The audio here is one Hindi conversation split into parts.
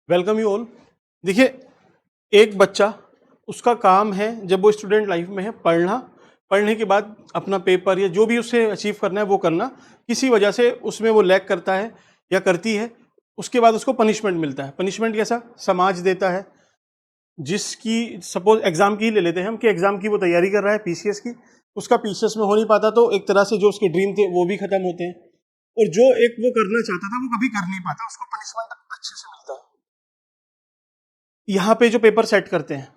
Welcome you all. देखिए, एक बच्चा, उसका काम है जब वो स्टूडेंट लाइफ में है पढ़ना। पढ़ने के बाद अपना पेपर या जो भी उसे अचीव करना है वो करना। किसी वजह से उसमें वो लैग करता है या करती है, उसके बाद उसको पनिशमेंट मिलता है। पनिशमेंट कैसा? समाज देता है। जिसकी सपोज एग्जाम की ही ले लेते हैं हम कि एग्जाम की वो तैयारी कर रहा है पीसीएस की, उसका पीसीएस में हो नहीं पाता तो एक तरह से जो उसके ड्रीम थे वो भी खत्म होते हैं, और जो एक वो करना चाहता था वो कभी कर नहीं पाता, उसको पनिशमेंट अच्छे से मिलता है। यहाँ पे जो पेपर सेट करते हैं,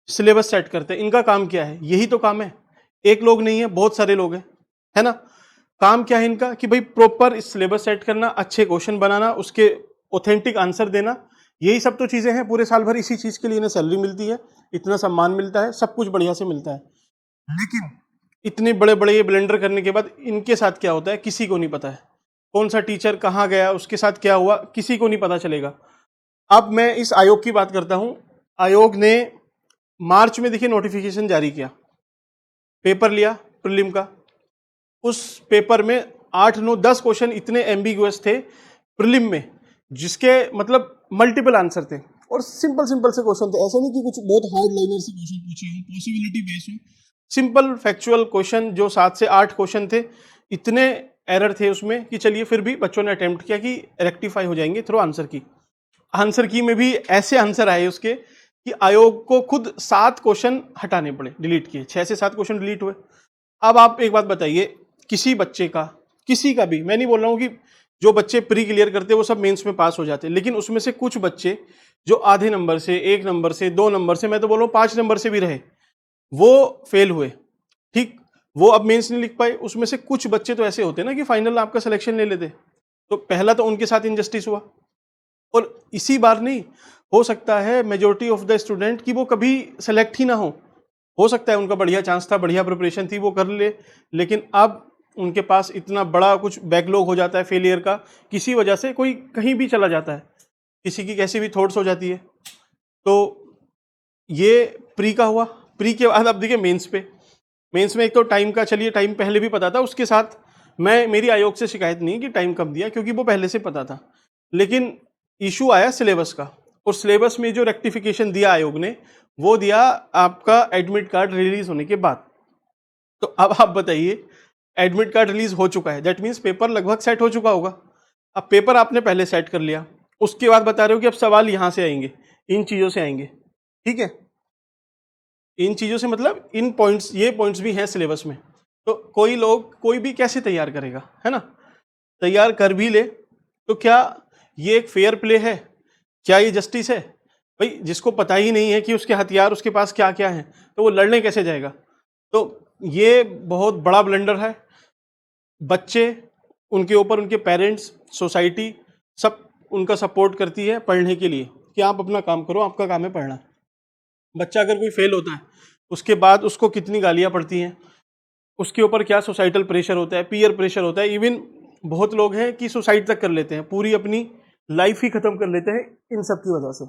सिलेबस सेट करते हैं, इनका काम क्या है? यही तो काम है। एक लोग नहीं है, बहुत सारे लोग हैं, है ना। काम क्या है इनका कि भाई प्रॉपर सिलेबस सेट करना, अच्छे क्वेश्चन बनाना, उसके ऑथेंटिक आंसर देना। यही सब तो चीजें हैं। पूरे साल भर इसी चीज के लिए इन्हें सैलरी मिलती है, इतना सम्मान मिलता है, सब कुछ बढ़िया से मिलता है। लेकिन इतने बड़े बड़े ये ब्लेंडर करने के बाद इनके साथ क्या होता है किसी को नहीं पता है। कौन सा टीचर कहाँ गया, उसके साथ क्या हुआ, किसी को नहीं पता चलेगा। अब मैं इस आयोग की बात करता हूं। आयोग ने मार्च में देखिए नोटिफिकेशन जारी किया, पेपर लिया प्रीलिम का। उस पेपर में 8 9 10 क्वेश्चन इतने एम्बिगुअस थे प्रीलिम में, जिसके मतलब मल्टीपल आंसर थे, और सिंपल सिंपल से क्वेश्चन थे। ऐसा नहीं कि कुछ बहुत हार्ड लाइनर से क्वेश्चन पूछे हो, पॉसिबिलिटी बेस्ड हो। सिंपल फैक्चुअल क्वेश्चन जो 7 से 8 क्वेश्चन थे, इतने एरर थे उसमें कि चलिए फिर भी बच्चों ने अटेम्प्ट किया कि रेक्टिफाई हो जाएंगे थ्रू आंसर की। आंसर की में भी ऐसे आंसर आए उसके कि आयोग को खुद 7 क्वेश्चन हटाने पड़े, डिलीट किए। 6 से 7 क्वेश्चन डिलीट हुए। अब आप एक बात बताइए, किसी बच्चे का, किसी का भी, मैं नहीं बोल रहा हूं कि जो बच्चे प्री क्लियर करते वो सब मेंस में पास हो जाते, लेकिन उसमें से कुछ बच्चे जो आधे नंबर से, 1 नंबर से, 2 नंबर से, मैं तो बोल रहा हूँ 5 नंबर से भी रहे, वो फेल हुए। ठीक, वो अब मेंस नहीं लिख पाए। उसमें से कुछ बच्चे तो ऐसे होते हैं ना कि फाइनल आपका सिलेक्शन ले लेते। तो पहला तो उनके साथ इनजस्टिस हुआ। और इसी बार नहीं, हो सकता है मेजोरिटी ऑफ द स्टूडेंट की वो कभी सेलेक्ट ही ना हो सकता है उनका बढ़िया चांस था, बढ़िया प्रिपरेशन थी, वो कर ले, लेकिन अब उनके पास इतना बड़ा कुछ बैकलॉग हो जाता है फेलियर का, किसी वजह से कोई कहीं भी चला जाता है, किसी की कैसी भी थॉट्स हो जाती है। तो ये प्री का हुआ। प्री के बाद अब देखिए मेंस पे। मेंस में एक तो टाइम का, चलिए टाइम पहले भी पता था, उसके साथ मैं, मेरी आयोग से शिकायत नहीं कि टाइम कब दिया, क्योंकि वो पहले से पता था। लेकिन इशू आया सिलेबस का, और सिलेबस में जो रेक्टिफिकेशन दिया आयोग ने, वो दिया आपका एडमिट कार्ड रिलीज होने के बाद। तो अब आप बताइए, एडमिट कार्ड रिलीज हो चुका है, दैट मीन्स पेपर लगभग सेट हो चुका होगा। अब पेपर आपने पहले सेट कर लिया, उसके बाद बता रहे हो कि अब सवाल यहां से आएंगे, इन चीजों से आएंगे। ठीक है, इन चीजों से मतलब इन पॉइंट्स, ये पॉइंट्स भी हैं सिलेबस में। तो कोई लोग, कोई भी कैसे तैयार करेगा, है ना। तैयार कर भी ले तो क्या ये एक फेयर प्ले है? क्या ये जस्टिस है? भाई जिसको पता ही नहीं है कि उसके हथियार उसके पास क्या क्या है, तो वो लड़ने कैसे जाएगा? तो ये बहुत बड़ा ब्लंडर है। बच्चे, उनके ऊपर उनके पेरेंट्स, सोसाइटी, सब उनका सपोर्ट करती है पढ़ने के लिए कि आप अपना काम करो, आपका काम है पढ़ना। बच्चा अगर कोई फेल होता है, उसके बाद उसको कितनी गालियां पड़ती हैं, उसके ऊपर क्या सोसाइटल प्रेशर होता है, पीयर प्रेशर होता है। इवन बहुत लोग हैं कि सुसाइड तक कर लेते हैं, पूरी अपनी लाइफ ही खत्म कर लेते हैं इन सब की वजह से।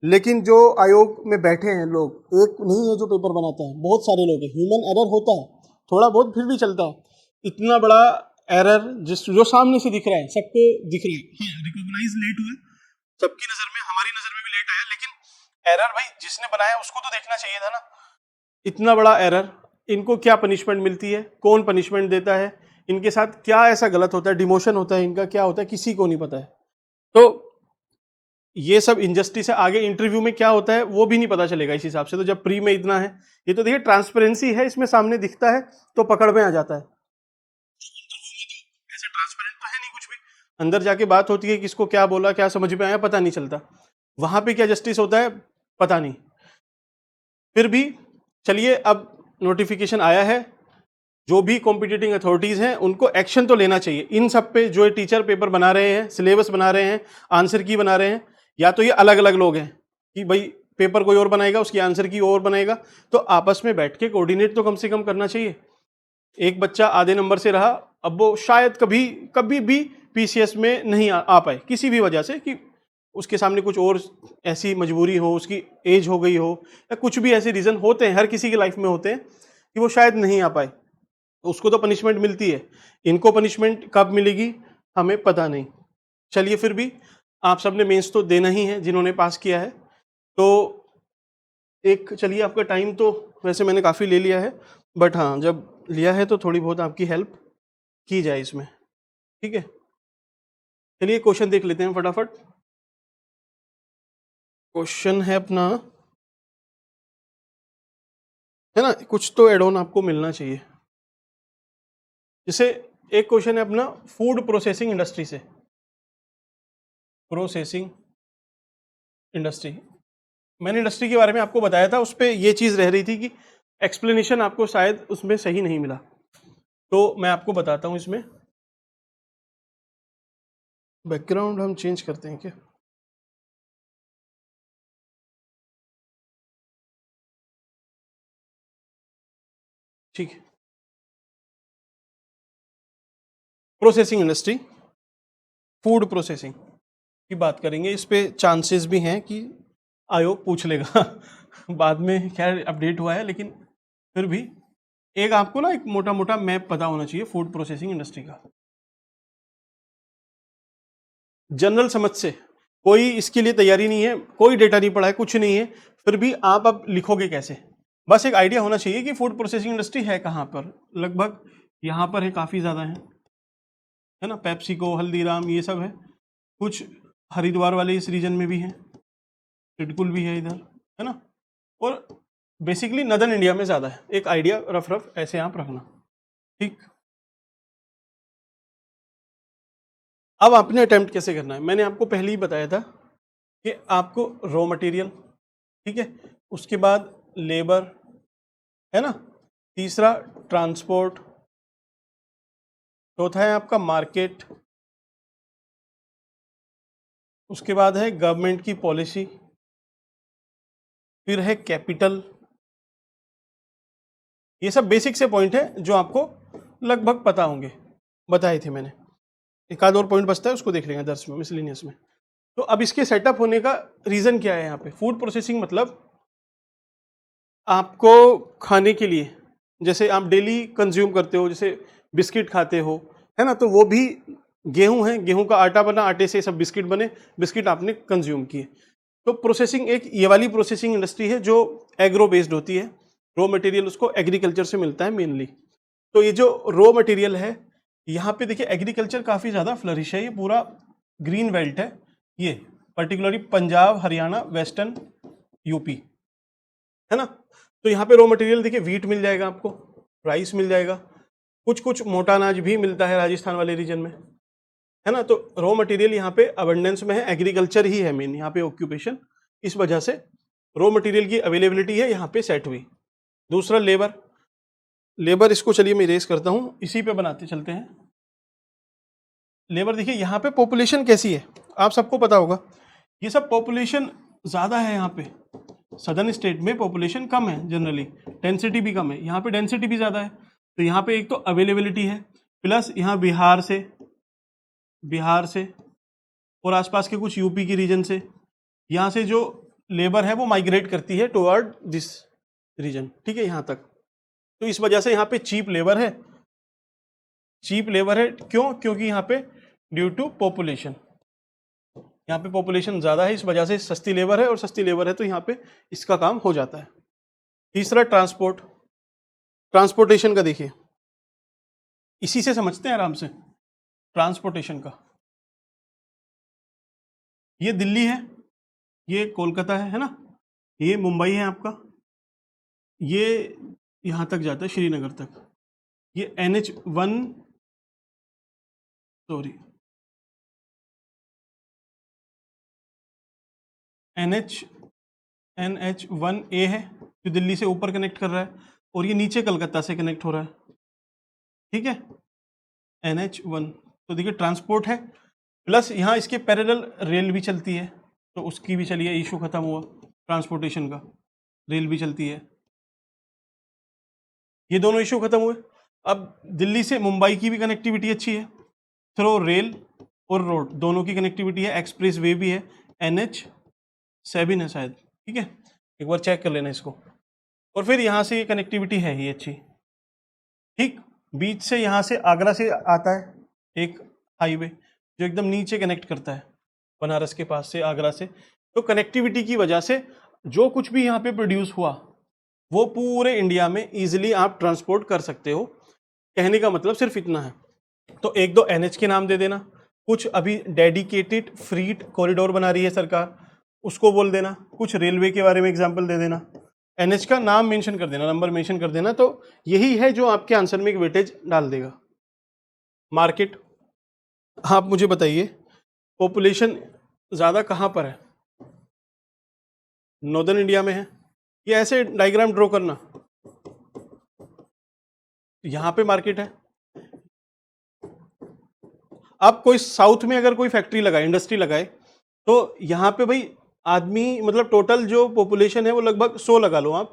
लेकिन जो आयोग में बैठे हैं लोग, एक नहीं है जो पेपर बनाता है, बहुत सारे लोग हैं। ह्यूमन एरर होता है थोड़ा बहुत, फिर भी चलता है। इतना बड़ा एरर जिस जो सामने से दिख रहा है, सबको दिख रहा है, हाँ रिकॉग्नाइज लेट हुआ, सबकी नजर में, हमारी नजर में भी लेट आया, लेकिन एरर भाई जिसने बनाया उसको तो देखना चाहिए था ना। इतना बड़ा एरर, इनको क्या पनिशमेंट मिलती है, कौन पनिशमेंट देता है, इनके साथ क्या ऐसा गलत होता है, डिमोशन होता है इनका, क्या होता है, किसी को नहीं पता है। तो ये सब इनजस्टिस है। आगे इंटरव्यू में क्या होता है वो भी नहीं पता चलेगा इस हिसाब से। तो जब प्री में इतना है, ये तो देखिए ट्रांसपेरेंसी है, इसमें सामने दिखता है तो पकड़ में आ जाता है। ऐसा ट्रांसपेरेंट तो है नहीं कुछ भी, अंदर जाके बात होती है, किसको क्या बोला, क्या समझ में आया, पता नहीं चलता। वहां पे क्या जस्टिस होता है पता नहीं। फिर भी चलिए, अब नोटिफिकेशन आया है, जो भी कॉम्पिटिटिंग अथॉरिटीज हैं उनको एक्शन तो लेना चाहिए इन सब पे। जो टीचर पेपर बना रहे हैं, सिलेबस बना रहे हैं, आंसर की बना रहे हैं, या तो ये अलग अलग लोग हैं कि भाई पेपर कोई और बनाएगा, उसकी आंसर की और बनाएगा, तो आपस में बैठ के कोऑर्डिनेट तो कम से कम करना चाहिए। एक बच्चा आधे नंबर से रहा, अब वो शायद कभी कभी भी पीसीएस में नहीं आ पाए किसी भी वजह से, कि उसके सामने कुछ और ऐसी मजबूरी हो, उसकी एज हो गई हो, या कुछ भी ऐसे रीजन होते हैं, हर किसी की लाइफ में होते हैं कि वो शायद नहीं आ पाए, तो उसको तो पनिशमेंट मिलती है। इनको पनिशमेंट कब मिलेगी हमें पता नहीं। चलिए फिर भी आप सबने मेंस तो देना ही है जिन्होंने पास किया है। तो एक चलिए, आपका टाइम तो वैसे मैंने काफ़ी ले लिया है, बट हाँ, जब लिया है तो थोड़ी बहुत आपकी हेल्प की जाए इसमें, ठीक है। चलिए क्वेश्चन देख लेते हैं फटाफट। क्वेश्चन है अपना, है ना, कुछ तो एड ऑन आपको मिलना चाहिए। जैसे एक क्वेश्चन है अपना फूड प्रोसेसिंग इंडस्ट्री से, प्रोसेसिंग इंडस्ट्री। मैंने इंडस्ट्री के बारे में आपको बताया था, उस पर ये चीज़ रह रही थी कि एक्सप्लेनेशन आपको शायद उसमें सही नहीं मिला, तो मैं आपको बताता हूँ। इसमें बैकग्राउंड हम चेंज करते हैं क्या? ठीक है। प्रोसेसिंग इंडस्ट्री, फूड प्रोसेसिंग की बात करेंगे। इस पे चांसेस भी हैं कि आयोग पूछ लेगा बाद में, खैर अपडेट हुआ है, लेकिन फिर भी एक आपको ना एक मोटा मोटा मैप पता होना चाहिए फूड प्रोसेसिंग इंडस्ट्री का, जनरल समझ से। कोई इसके लिए तैयारी नहीं है, कोई डेटा नहीं पड़ा है, कुछ नहीं है, फिर भी आप अब लिखोगे कैसे? बस एक आइडिया होना चाहिए कि फूड प्रोसेसिंग इंडस्ट्री है कहाँ पर। लगभग यहाँ पर है, काफ़ी ज़्यादा है ना, पेप्सिको, हल्दीराम, ये सब है। कुछ हरिद्वार वाले इस रीजन में भी हैं, टिडकुल भी है इधर, है ना। और बेसिकली नदर्न इंडिया में ज़्यादा है। एक आइडिया रफ रफ ऐसे आप रखना, ठीक। अब आपने अटेम्प्ट कैसे करना है, मैंने आपको पहले ही बताया था कि आपको रॉ मटेरियल, ठीक है, उसके बाद लेबर, है ना, तीसरा ट्रांसपोर्ट, चौथा है आपका मार्केट, उसके बाद है गवर्नमेंट की पॉलिसी, फिर है कैपिटल। ये सब बेसिक से पॉइंट है जो आपको लगभग पता होंगे, बताए थे मैंने। एक आध और पॉइंट बचता है, उसको देख लेंगे दर्स में, मिसलिनियस में। तो अब इसके सेटअप होने का रीजन क्या है यहाँ पे? फूड प्रोसेसिंग मतलब आपको खाने के लिए, जैसे आप डेली कंज्यूम करते हो, जैसे बिस्किट खाते हो, है ना, तो वो भी गेहूं है, गेहूं का आटा बना, आटे से सब बिस्किट बने, बिस्किट आपने कंज्यूम किए। तो प्रोसेसिंग एक ये वाली प्रोसेसिंग इंडस्ट्री है जो एग्रो बेस्ड होती है। रॉ मटेरियल उसको एग्रीकल्चर से मिलता है मेनली। तो ये जो रॉ मटेरियल है, यहाँ पे देखिए एग्रीकल्चर काफ़ी ज़्यादा फ्लरिश है, ये पूरा ग्रीन बेल्ट है ये, particularly Punjab, Haryana, western UP, है ना। तो यहाँ पे रॉ मटेरियल देखिए, वीट मिल जाएगा आपको, राइस मिल जाएगा, कुछ कुछ मोटा अनाज भी मिलता है राजस्थान वाले रीजन में, है ना। तो रॉ मटेरियल यहाँ पे अबंडेंस में है, एग्रीकल्चर ही है मेन यहाँ पे ऑक्यूपेशन, इस वजह से रॉ मटेरियल की अवेलेबिलिटी है यहाँ पे सेट हुई। दूसरा लेबर, लेबर इसको चलिए मैं इरेज करता हूँ, इसी पे बनाते चलते हैं। लेबर देखिए यहाँ पे पॉपुलेशन कैसी है, आप सबको पता होगा, ये सब पॉपुलेशन ज़्यादा है यहाँ पे। सदर्न स्टेट में पॉपुलेशन कम है जनरली, डेंसिटी भी कम है, यहाँ पे डेंसिटी भी ज़्यादा है। तो यहाँ पे एक तो अवेलेबिलिटी है, प्लस यहाँ बिहार से और आसपास के कुछ यूपी की रीजन से, यहाँ से जो लेबर है वो माइग्रेट करती है टुवर्ड दिस रीजन, ठीक है, यहाँ तक। तो इस वजह से यहाँ पे चीप लेबर है, चीप लेबर है क्यों? क्योंकि यहाँ पे ड्यू टू पॉपुलेशन, यहाँ पे पॉपुलेशन ज़्यादा है, इस वजह से सस्ती लेबर है, और सस्ती लेबर है तो यहाँ पे इसका काम हो जाता है। तीसरा ट्रांसपोर्ट, ट्रांसपोर्टेशन का देखिए, इसी से समझते हैं आराम से ट्रांसपोर्टेशन का। ये दिल्ली है, ये कोलकाता है ना, ये मुंबई है आपका, ये यहाँ तक जाता है श्रीनगर तक। ये NH1, सॉरी NH1A है जो दिल्ली से ऊपर कनेक्ट कर रहा है, और ये नीचे कलकत्ता से कनेक्ट हो रहा है, ठीक है, NH1। तो देखिए ट्रांसपोर्ट है, प्लस यहाँ इसके पैरेलल रेल भी चलती है, तो उसकी भी चलिए इशू खत्म हुआ, ट्रांसपोर्टेशन का, रेल भी चलती है, ये दोनों इशू खत्म हुए। अब दिल्ली से मुंबई की भी कनेक्टिविटी अच्छी है, थ्रो रेल और रोड दोनों की कनेक्टिविटी है, एक्सप्रेस वे भी है, NH7 है शायद, ठीक है, एक बार चेक कर लेना इसको। और फिर यहाँ से ये कनेक्टिविटी है ही अच्छी, ठीक। बीच से यहाँ से आगरा से आता है एक हाईवे जो एकदम नीचे कनेक्ट करता है, बनारस के पास से, आगरा से। तो कनेक्टिविटी की वजह से जो कुछ भी यहाँ पे प्रोड्यूस हुआ वो पूरे इंडिया में इजीली आप ट्रांसपोर्ट कर सकते हो। कहने का मतलब सिर्फ इतना है। तो एक दो एनएच के नाम दे देना, कुछ अभी डेडिकेटेड फ्रीट कॉरिडोर बना रही है सरकार, उसको बोल देना, कुछ रेलवे के बारे में एग्जांपल दे देना, एनएच का नाम मेंशन कर देना, नंबर मेंशन कर देना। तो यही है जो आपके आंसर में एक वेटेज डाल देगा। मार्केट, आप मुझे बताइए पॉपुलेशन ज़्यादा कहाँ पर है? नॉर्दर्न इंडिया में है। ये ऐसे डायग्राम ड्रॉ करना, यहाँ पे मार्केट है। अब कोई साउथ में अगर कोई फैक्ट्री लगाए, इंडस्ट्री लगाए, तो यहाँ पे भाई आदमी, मतलब टोटल जो पॉपुलेशन है वो लगभग 100 लगा लो आप,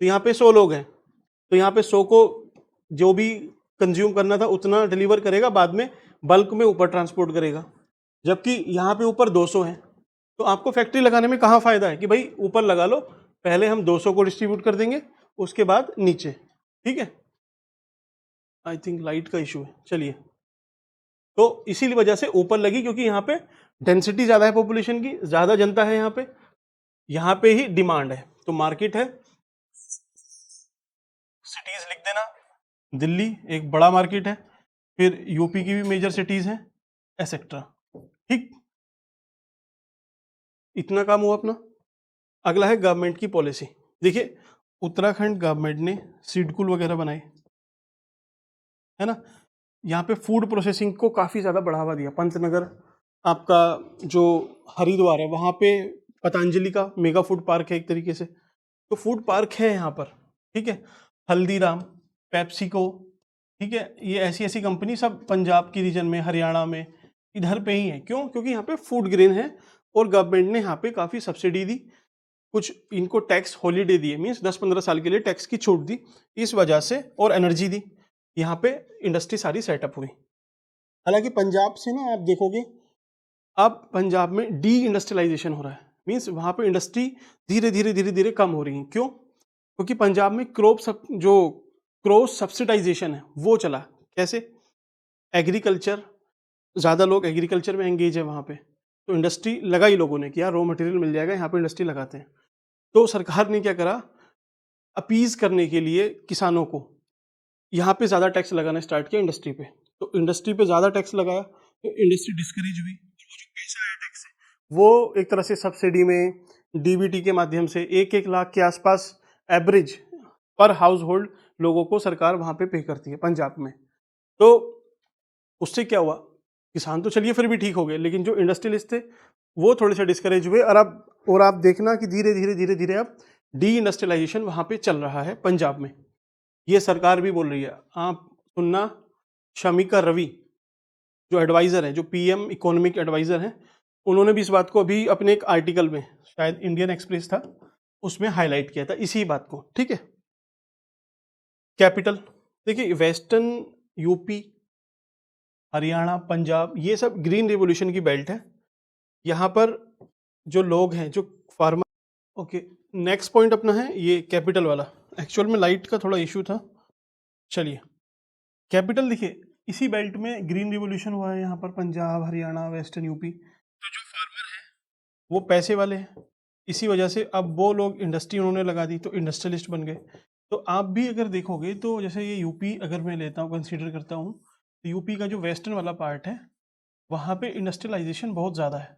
तो यहाँ पे 100 लोग हैं, तो यहाँ पे 100 को जो भी कंज्यूम करना था उतना डिलीवर करेगा, बाद में बल्क में ऊपर ट्रांसपोर्ट करेगा। जबकि यहाँ पे ऊपर 200 है, तो आपको फैक्ट्री लगाने में कहाँ फायदा है कि भाई ऊपर लगा लो, पहले हम 200 को डिस्ट्रीब्यूट कर देंगे, उसके बाद नीचे। ठीक है, आई थिंक लाइट का इशू है, चलिए। तो इसीलिए वजह से ऊपर लगी, क्योंकि यहाँ पे डेंसिटी ज़्यादा है, पॉपुलेशन की ज़्यादा जनता है यहाँ पे ही डिमांड है। तो मार्केट है, सिटीज लिख देना, दिल्ली एक बड़ा मार्केट है, फिर यूपी की भी मेजर सिटीज हैं, एसेट्रा। ठीक, इतना काम हुआ अपना। अगला है गवर्नमेंट की पॉलिसी। देखिए उत्तराखंड गवर्नमेंट ने सीडकुल वगैरह बनाए, है ना। यहाँ पे फूड प्रोसेसिंग को काफ़ी ज़्यादा बढ़ावा दिया। पंतनगर आपका जो हरिद्वार है, वहाँ पे पतंजलि का मेगा फूड पार्क है एक तरीके से, तो फूड पार्क है यहाँ पर। ठीक है, हल्दीराम, पेप्सिको, ठीक है, ये ऐसी ऐसी कंपनी सब पंजाब की रीजन में, हरियाणा में, इधर पे ही है। क्यों? क्योंकि यहाँ पे फूड ग्रेन है और गवर्नमेंट ने यहाँ पे काफ़ी सब्सिडी दी, कुछ इनको टैक्स हॉलीडे दिए, मीन्स 10-15 साल के लिए टैक्स की छूट दी, इस वजह से, और एनर्जी दी, यहाँ पे इंडस्ट्री सारी सेटअप हुई। हालांकि पंजाब से ना आप देखोगे, अब पंजाब में डी इंडस्ट्रियलाइजेशन हो रहा है, मीन्स वहाँ पे इंडस्ट्री धीरे धीरे धीरे धीरे कम हो रही है। क्यों? क्योंकि पंजाब में जो क्रॉस सब्सिडाइजेशन है वो चला। कैसे? एग्रीकल्चर, ज़्यादा लोग एग्रीकल्चर में एंगेज है वहाँ पे, तो इंडस्ट्री लगाई लोगों ने कि यार रॉ मटेरियल मिल जाएगा, यहाँ पे इंडस्ट्री लगाते हैं। तो सरकार ने क्या करा, अपीज करने के लिए किसानों को यहाँ पे ज़्यादा टैक्स लगाना स्टार्ट किया इंडस्ट्री पे। तो इंडस्ट्री पे ज़्यादा टैक्स लगाया तो इंडस्ट्री डिस्करेज हुई। वो जो पैसा आया टैक्स से, वो एक तरह से सब्सिडी में, डीबीटी के माध्यम से 1-1 लाख के आसपास एवरेज पर हाउस होल्ड लोगों को सरकार वहाँ पे करती है पंजाब में। तो उससे क्या हुआ, किसान तो चलिए फिर भी ठीक हो गए, लेकिन जो इंडस्ट्रियलिस्ट थे वो थोड़े से डिस्करेज हुए। और आप देखना कि धीरे धीरे धीरे धीरे अब डी इंडस्ट्रियलाइजेशन वहाँ पे चल रहा है पंजाब में। ये सरकार भी बोल रही है। आप सुनना, शमिका रवि जो एडवाइज़र है, जो पीएम इकोनॉमिक एडवाइज़र हैं, उन्होंने भी इस बात को अभी अपने एक आर्टिकल में, शायद इंडियन एक्सप्रेस था, उसमें हाईलाइट किया था इसी बात को। ठीक है, कैपिटल देखिए, वेस्टर्न यूपी, हरियाणा, पंजाब, ये सब ग्रीन रिवोल्यूशन की बेल्ट है। यहाँ पर जो लोग हैं, जो फार्मर। ओके, नेक्स्ट पॉइंट अपना है ये कैपिटल वाला। एक्चुअल में लाइट का थोड़ा इशू था, चलिए। कैपिटल देखिए, इसी बेल्ट में ग्रीन रिवोल्यूशन हुआ है, यहाँ पर पंजाब, हरियाणा, वेस्टर्न यूपी। तो जो फार्मर है वो पैसे वाले हैं, इसी वजह से अब वो लोग इंडस्ट्री उन्होंने लगा दी, तो इंडस्ट्रियलिस्ट बन गए। तो आप भी अगर देखोगे तो जैसे ये यूपी अगर मैं लेता हूँ, कंसीडर करता हूँ, तो यूपी का जो वेस्टर्न वाला पार्ट है वहाँ पे इंडस्ट्रियलाइजेशन बहुत ज़्यादा है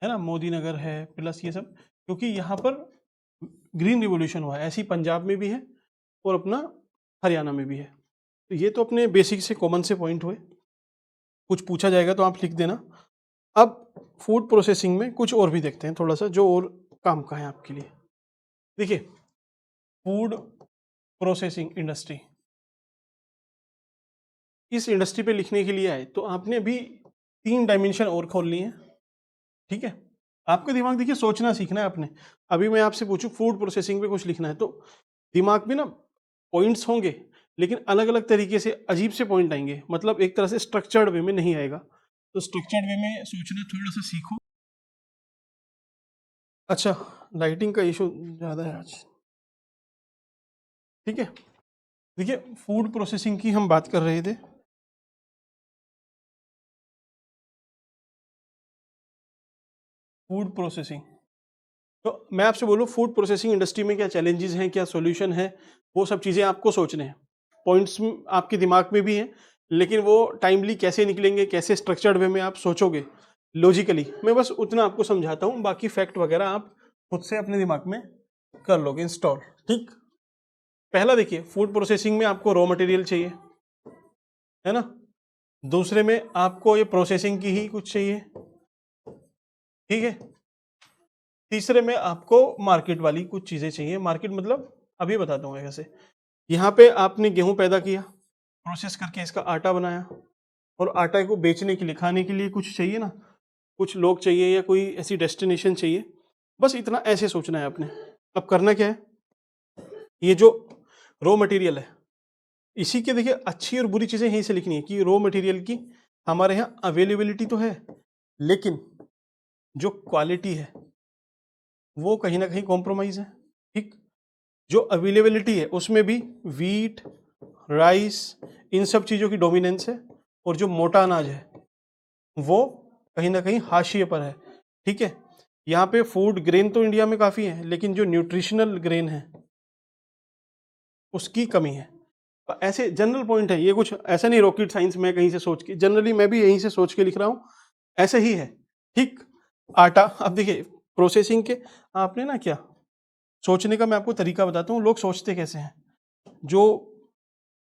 ना, मोदी नगर है प्लस ये सब, क्योंकि यहाँ पर ग्रीन रिवोल्यूशन हुआ है। ऐसी पंजाब में भी है और अपना हरियाणा में भी है। तो ये तो अपने बेसिक से कॉमन से पॉइंट हुए, कुछ पूछा जाएगा तो आप लिख देना। अब फूड प्रोसेसिंग में कुछ और भी देखते हैं थोड़ा सा, जो और काम का है आपके लिए। देखिए, फूड प्रोसेसिंग इंडस्ट्री, इस इंडस्ट्री पे लिखने के लिए आए तो आपने अभी 3 डायमेंशन और खोलनी है। ठीक है, आपका दिमाग देखिए सोचना सीखना है आपने। अभी मैं आपसे पूछूं फूड प्रोसेसिंग पे कुछ लिखना है, तो दिमाग में ना पॉइंट्स होंगे, लेकिन अलग अलग तरीके से अजीब से पॉइंट आएंगे, मतलब एक तरह से स्ट्रक्चर्ड वे में नहीं आएगा। तो स्ट्रक्चर्ड वे में सोचना थोड़ा सा सीखो। अच्छा, लाइटिंग का इशू ज़्यादा है आज। ठीक है, देखिए फूड प्रोसेसिंग की हम बात कर रहे थे। Food processing. तो मैं आपसे बोलूँ फूड प्रोसेसिंग इंडस्ट्री में क्या चैलेंजेस हैं, क्या सॉल्यूशन है, वो सब चीज़ें आपको सोचने हैं। पॉइंट्स आपके दिमाग में भी हैं, लेकिन वो टाइमली कैसे निकलेंगे, कैसे स्ट्रक्चर्ड वे में आप सोचोगे लॉजिकली, मैं बस उतना आपको समझाता हूँ, बाकी फैक्ट वगैरह आप खुद से अपने दिमाग में कर लोगे इंस्टॉल। ठीक, पहला देखिए, फूड प्रोसेसिंग में आपको रॉ मटेरियल चाहिए, है ना। दूसरे में आपको ये प्रोसेसिंग की ही कुछ चाहिए, ठीक है। तीसरे में आपको मार्केट वाली कुछ चीजें चाहिए। मार्केट मतलब अभी बताता हूँ कैसे। यहाँ पे आपने गेहूं पैदा किया, प्रोसेस करके इसका आटा बनाया, और आटा को बेचने के लिए, खाने के लिए कुछ चाहिए ना, कुछ लोग चाहिए या कोई ऐसी डेस्टिनेशन चाहिए। बस इतना ऐसे सोचना है आपने। अब करना क्या है, ये जो रॉ मटेरियल है, इसी के देखिए अच्छी और बुरी चीजें यहीं से लिखनी है कि रॉ मटेरियल की हमारे यहाँ अवेलेबिलिटी तो है, लेकिन जो क्वालिटी है वो कहीं ना कहीं कॉम्प्रोमाइज है। ठीक, जो अवेलेबिलिटी है उसमें भी वीट, राइस, इन सब चीज़ों की डोमिनेंस है, और जो मोटा अनाज है वो कहीं ना कहीं हाशिए पर है। ठीक है, यहाँ पे फूड ग्रेन तो इंडिया में काफ़ी है, लेकिन जो न्यूट्रिशनल ग्रेन है उसकी कमी है। ऐसे जनरल पॉइंट है ये, कुछ ऐसा नहीं रॉकेट साइंस में कहीं से सोच के, जनरली मैं भी यहीं से सोच के लिख रहा हूँ, ऐसे ही है। ठीक, आटा, अब देखिए प्रोसेसिंग के आपने ना क्या सोचने का, मैं आपको तरीका बताता हूँ। लोग सोचते कैसे हैं, जो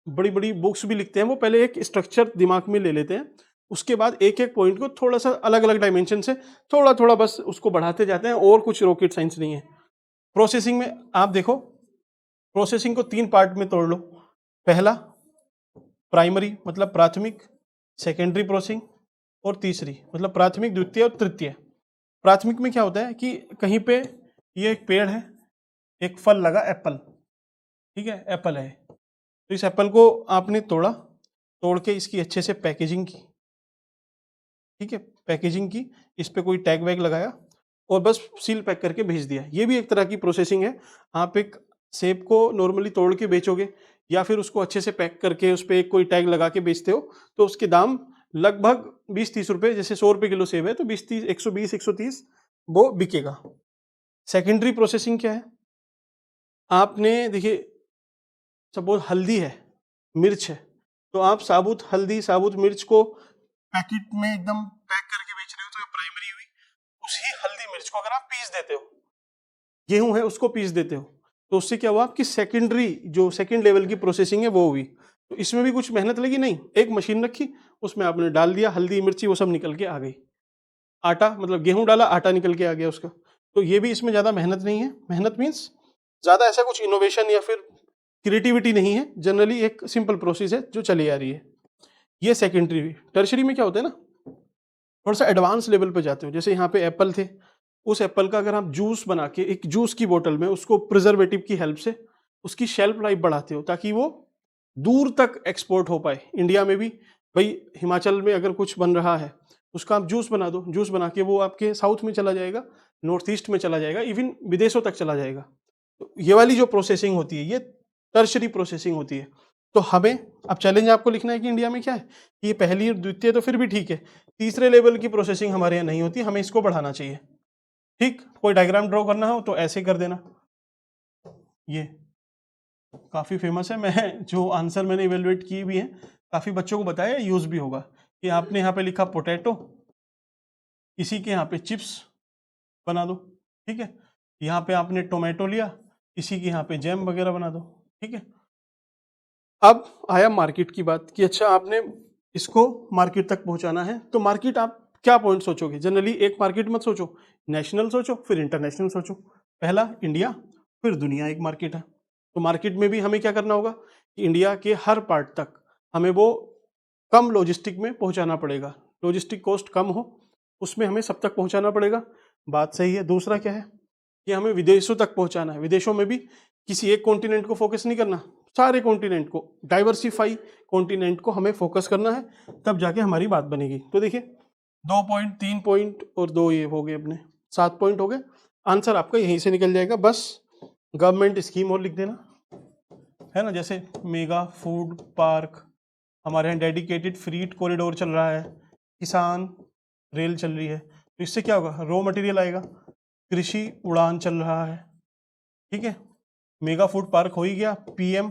बड़ी बड़ी बुक्स भी लिखते हैं वो पहले एक स्ट्रक्चर दिमाग में ले लेते हैं, उसके बाद एक एक पॉइंट को थोड़ा सा अलग अलग डायमेंशन से थोड़ा थोड़ा बस उसको बढ़ाते जाते हैं, और कुछ रॉकेट साइंस नहीं है। प्रोसेसिंग में आप देखो, प्रोसेसिंग को 3 पार्ट में तोड़ लो। पहला प्राइमरी मतलब प्राथमिक, सेकेंडरी प्रोसेसिंग, और तीसरी मतलब प्राथमिक, द्वितीय और तृतीय। प्राथमिक में क्या होता है कि कहीं पे ये एक पेड़ है, एक फल लगा एप्पल, ठीक है, एप्पल है, तो इस एप्पल को आपने तोड़ा, तोड़ के इसकी अच्छे से पैकेजिंग की, ठीक है, पैकेजिंग की, इस पे कोई टैग वैग लगाया और बस सील पैक करके भेज दिया। ये भी एक तरह की प्रोसेसिंग है। आप एक सेब को नॉर्मली तोड़ के बेचोगे, या फिर उसको अच्छे से पैक करके उस पर एक कोई टैग लगा के बेचते हो, तो उसके दाम लगभग 20-30 रुपए, जैसे 100 रुपए किलो सेब है तो 20-30, 120-130 वो बिकेगा। सेकेंडरी प्रोसेसिंग क्या है, आपने देखिए सपोज हल्दी है, मिर्च है, तो आप साबुत हल्दी, साबुत मिर्च को पैकेट में एकदम पैक करके बेच रहे हो, तो ये प्राइमरी हुई। उसी हल्दी मिर्च को अगर आप पीस देते हो, गेहूं है उसको पीस देते हो, तो उससे क्या हुआ, आपकी सेकेंडरी जो सेकंड लेवल की प्रोसेसिंग है वो हुई। तो इसमें भी कुछ मेहनत लगी नहीं, एक मशीन रखी, उसमें आपने डाल दिया हल्दी मिर्ची, वो सब निकल के आ गई। आटा मतलब गेहूं डाला, आटा निकल के आ गया उसका। तो ये भी इसमें ज्यादा मेहनत नहीं है। मेहनत मीन्स ज्यादा ऐसा कुछ इनोवेशन या फिर क्रिएटिविटी नहीं है, जनरली एक सिंपल प्रोसेस है जो चली आ रही है। ये सेकेंडरी हुई। टर्शरी में क्या होता है ना, थोड़ा सा एडवांस लेवल पे जाते हो। जैसे यहाँ पे एप्पल थे, उस एप्पल का अगर आप जूस बना के एक जूस की बोतल में उसको प्रिजर्वेटिव की हेल्प से उसकी शेल्फ लाइफ बढ़ाते हो, ताकि वो दूर तक एक्सपोर्ट हो पाए। इंडिया में भी भाई हिमाचल में अगर कुछ बन रहा है, उसका आप जूस बना दो, जूस बना के वो आपके साउथ में चला जाएगा, नॉर्थ ईस्ट में चला जाएगा, इवन विदेशों तक चला जाएगा। तो ये वाली जो प्रोसेसिंग होती है ये टर्शरी प्रोसेसिंग होती है। तो हमें अब चैलेंज आपको लिखना है कि इंडिया में क्या है, ये पहली और द्वितीय तो फिर भी ठीक है, तीसरे लेवल की प्रोसेसिंग हमारे यहाँ नहीं होती, हमें इसको बढ़ाना चाहिए। ठीक, कोई डायग्राम ड्रॉ करना हो तो ऐसे कर देना। ये काफ़ी फेमस है, मैं जो आंसर मैंने इवेलुएट किए भी हैं, काफ़ी बच्चों को बताया, यूज़ भी होगा। कि आपने यहाँ पे लिखा पोटैटो, इसी के यहाँ पे चिप्स बना दो, ठीक है। यहाँ पे आपने टोमेटो लिया, इसी के यहाँ पे जैम वगैरह बना दो, ठीक है। अब आया मार्केट की बात कि अच्छा आपने इसको मार्केट तक पहुंचाना है, तो मार्केट आप क्या पॉइंट सोचोगे। जनरली एक मार्केट मत सोचो, नेशनल सोचो फिर इंटरनेशनल सोचो। पहला इंडिया, फिर दुनिया एक मार्केट है। तो मार्केट में भी हमें क्या करना होगा कि इंडिया के हर पार्ट तक हमें वो कम लॉजिस्टिक में पहुंचाना पड़ेगा, लॉजिस्टिक कॉस्ट कम हो उसमें हमें सब तक पहुंचाना पड़ेगा। बात सही है। दूसरा क्या है कि हमें विदेशों तक पहुंचाना है। विदेशों में भी किसी एक कॉन्टिनेंट को फोकस नहीं करना, सारे कॉन्टिनेंट को, डाइवर्सिफाई कॉन्टिनेंट को हमें फोकस करना है, तब जाके हमारी बात बनेगी। तो देखिए 2 पॉइंट, 3 पॉइंट और 2 ये हो गए अपने, 7 पॉइंट हो गए। आंसर आपका यहीं से निकल जाएगा। बस गवर्नमेंट स्कीम और लिख देना, है ना। जैसे मेगा फूड पार्क, हमारे यहाँ डेडिकेटेड फ्रीट कॉरिडोर चल रहा है, किसान रेल चल रही है, तो इससे क्या होगा, रॉ मटेरियल आएगा, कृषि उड़ान चल रहा है, ठीक है, मेगा फूड पार्क हो ही गया, पीएम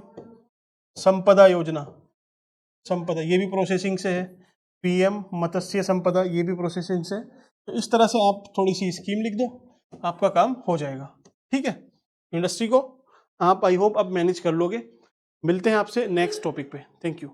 संपदा योजना, संपदा ये भी प्रोसेसिंग से है, पीएम मत्स्य संपदा ये भी प्रोसेसिंग से है। तो इस तरह से आप थोड़ी सी स्कीम लिख दो, आपका काम हो जाएगा, ठीक है। इंडस्ट्री को आप आई होप अब मैनेज कर लोगे। मिलते हैं आपसे नेक्स्ट टॉपिक पे, थैंक यू।